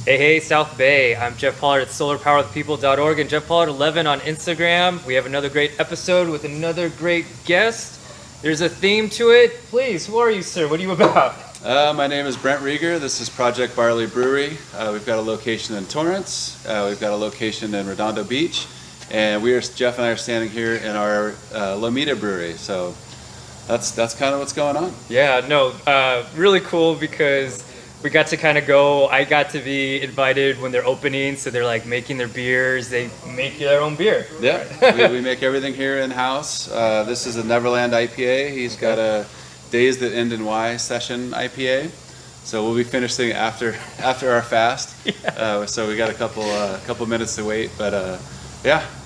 Hey, South Bay. I'm Jeff Pollard at solarpowerthepeople.org and Jeff Pollard 11 on Instagram. We have another great episode with another great guest. There's a theme to it. Please, who are you, sir? What are you about? My name is Brenton Reger. This is Project Barley Brewery. We've got a location in Torrance. We've got a location in Redondo Beach. And Jeff and I are standing here in our Lomita brewery. So that's kind of what's going on. Yeah, no, really cool because we got to kind of go. I got to be invited when they're opening, so they're like making their beers. They make their own beer. Yeah, we make everything here in-house. This is a Neverland IPA. He's got a Days That End in Y session IPA. So we'll be finishing after our fast. Yeah. So we got a couple minutes to wait, but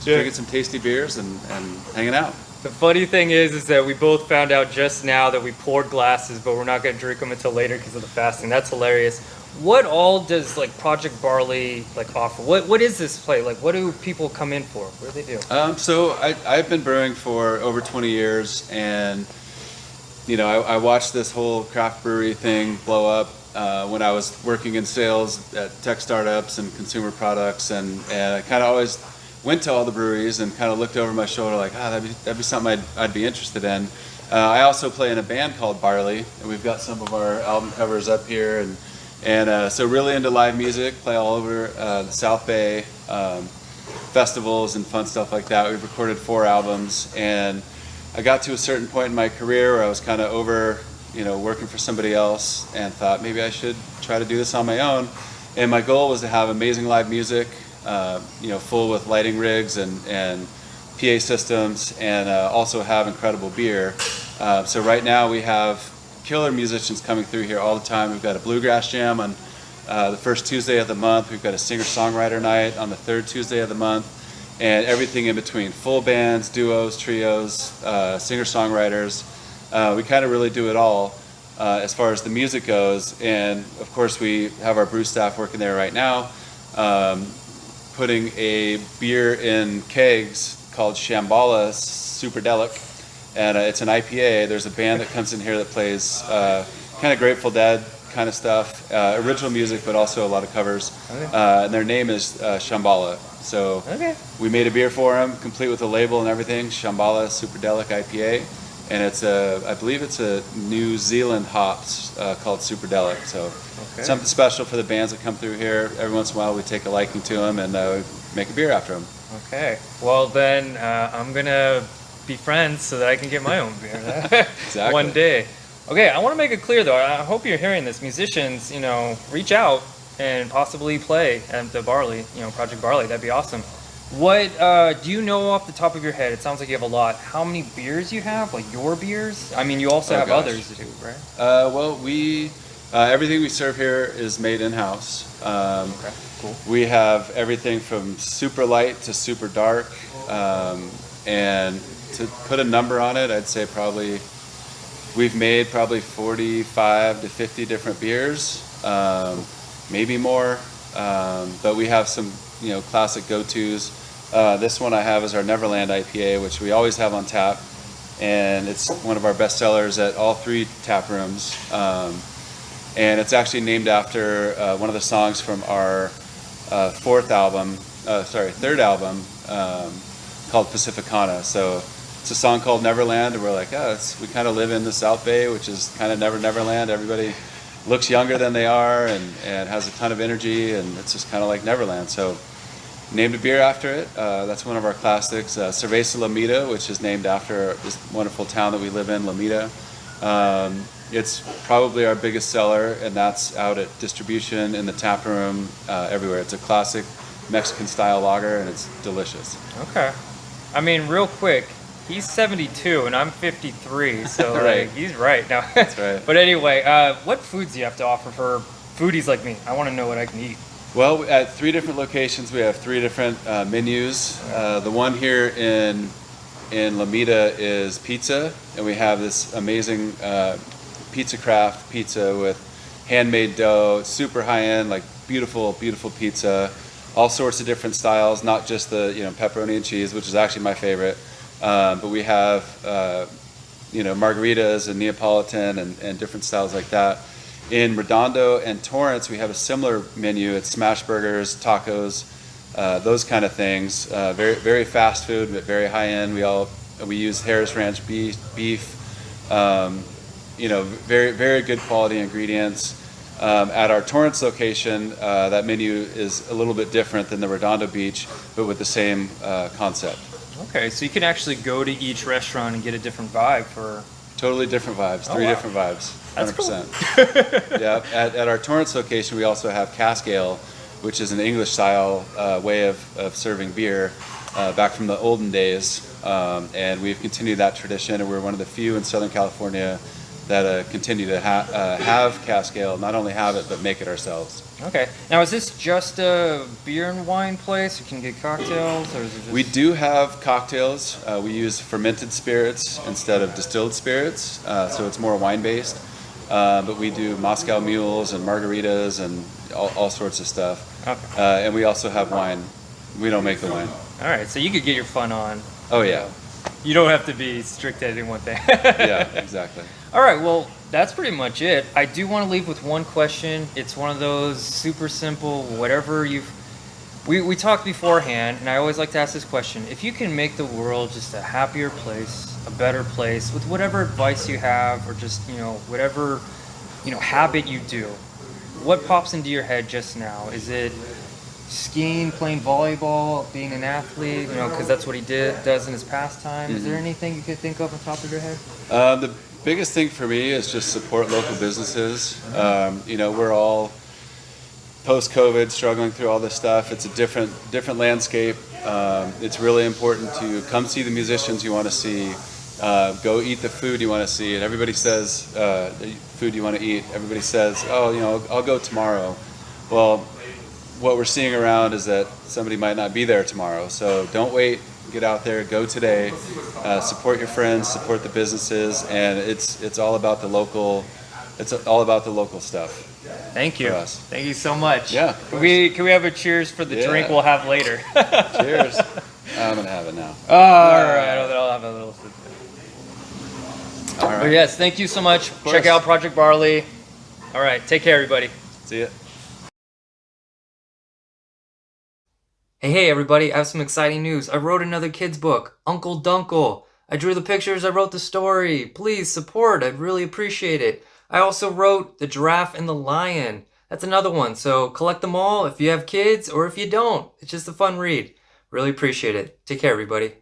drinking some tasty beers and hanging out. The funny thing is that we both found out just now that we poured glasses, but we're not going to drink them until later because of the fasting. That's hilarious. What all does Project Barley offer? What is this play? What do people come in for? What do they do? So I've been brewing for over 20 years, and I watched this whole craft brewery thing blow up when I was working in sales at tech startups and consumer products, and I kind of always went to all the breweries and kind of looked over my shoulder like, that'd be something I'd be interested in. I also play in a band called Barley, and we've got some of our album covers up here, and so really into live music, play all over the South Bay, festivals and fun stuff like that. We've recorded 4 albums, and I got to a certain point in my career where I was kind of over, working for somebody else, and thought maybe I should try to do this on my own. And my goal was to have amazing live music, full with lighting rigs and PA systems, and also have incredible beer. So right now we have killer musicians coming through here all the time. We've got a bluegrass jam on the first Tuesday of the month. We've got a singer-songwriter night on the third Tuesday of the month, and everything in between. Full bands, duos, trios, singer-songwriters. We kind of really do it all as far as the music goes. And of course we have our brew staff working there right now, putting a beer in kegs called Shambhala Superdelic, and it's an IPA. There's a band that comes in here that plays kind of Grateful Dead kind of stuff, original music, but also a lot of covers. Okay. And their name is Shambhala. So we made a beer for them, complete with a label and everything, Shambhala Superdelic IPA, and I believe it's a New Zealand hops called Superdelic. So something special for the bands that come through here. Every once in a while we take a liking to them and we make a beer after them. Okay. Well then I'm going to be friends so that I can get my own beer Exactly. one day. Okay, I want to make it clear though, I hope you're hearing this. Musicians, reach out and possibly play at the Barley, Project Barley. That'd be awesome. What do you know off the top of your head? It sounds like you have a lot. How many beers you have? Your beers? I mean, you also have others too, right? Well, we everything we serve here is made in-house. Okay, cool. We have everything from super light to super dark, and to put a number on it, I'd say we've made probably 45 to 50 different beers, maybe more, but we have some classic go-tos. This one I have is our Neverland IPA, which we always have on tap, and it's one of our best sellers at all 3 tap rooms. And it's actually named after one of the songs from our third album called Pacificana. So it's a song called Neverland, and we're like, we kind of live in the South Bay, which is kind of Neverland. Everybody looks younger than they are and has a ton of energy, and it's just kind of like Neverland. So named a beer after it. That's one of our classics. Cerveza Lomita, which is named after this wonderful town that we live in, Lomita. It's probably our biggest seller, and that's out at distribution, in the tap room, everywhere. It's a classic Mexican style lager, and it's delicious. Okay. I mean, real quick, he's 72 and I'm 53, so right. He's right. No. That's right. But anyway, what foods do you have to offer for foodies like me? I want to know what I can eat. Well, at 3 different locations, we have 3 different menus. The one here in Lomita is pizza, and we have this amazing pizza craft pizza with handmade dough, super high-end, beautiful pizza, all sorts of different styles, not just the pepperoni and cheese, which is actually my favorite, but we have margaritas and Neapolitan and different styles like that. In Redondo and Torrance, we have a similar menu. It's smash burgers, tacos, those kind of things. Very very fast food, but very high end. We use Harris Ranch beef. Very very good quality ingredients. At our Torrance location, that menu is a little bit different than the Redondo Beach, but with the same concept. Okay, so you can actually go to each restaurant and get a different vibe for... Totally different vibes, three wow. different vibes, 100%. That's cool. Yeah, at our Torrance location, we also have cask ale, which is an English style way of serving beer back from the olden days. And we've continued that tradition, and we're one of the few in Southern California that continue to have cask ale, not only have it, but make it ourselves. Okay. Now, is this just a beer and wine place? You can get cocktails, or is it just... We do have cocktails. We use fermented spirits instead of distilled spirits, so it's more wine-based. But we do Moscow mules and margaritas and all sorts of stuff. Okay. And we also have wine. We don't make the wine. All right, so you could get your fun on. Oh, yeah. You don't have to be strict at any one thing. Yeah, exactly. All right, well, that's pretty much it. I do want to leave with one question. It's one of those super simple, whatever you've... We talked beforehand, and I always like to ask this question. If you can make the world just a happier place, a better place, with whatever advice you have, or just, whatever, habit you do, what pops into your head just now? Is it skiing, playing volleyball, being an athlete, because that's what he does in his pastime? Mm-hmm. Is there anything you could think of on top of your head? The biggest thing for me is just support local businesses. We're all post-COVID struggling through all this stuff. It's a different landscape. It's really important to come see the musicians you want to see, go eat the food you want to see. And everybody says the food you want to eat. Everybody says, I'll go tomorrow. Well, what we're seeing around is that somebody might not be there tomorrow. So don't wait. Get out there. Go today. Support your friends. Support the businesses. And it's all about the local. It's all about the local stuff. Thank you. Thank you so much. Yeah. Can we have a cheers for the drink we'll have later? Cheers. I'm gonna have it now. All right. I'll have a little sip. All right. But yes, thank you so much. Check out Project Barley. All right. Take care, everybody. See ya. Hey, everybody, I have some exciting news. I wrote another kid's book, Uncle Dunkle. I drew the pictures, I wrote the story. Please support, I'd really appreciate it. I also wrote The Giraffe and the Lion. That's another one, so collect them all if you have kids or if you don't. It's just a fun read. Really appreciate it. Take care, everybody.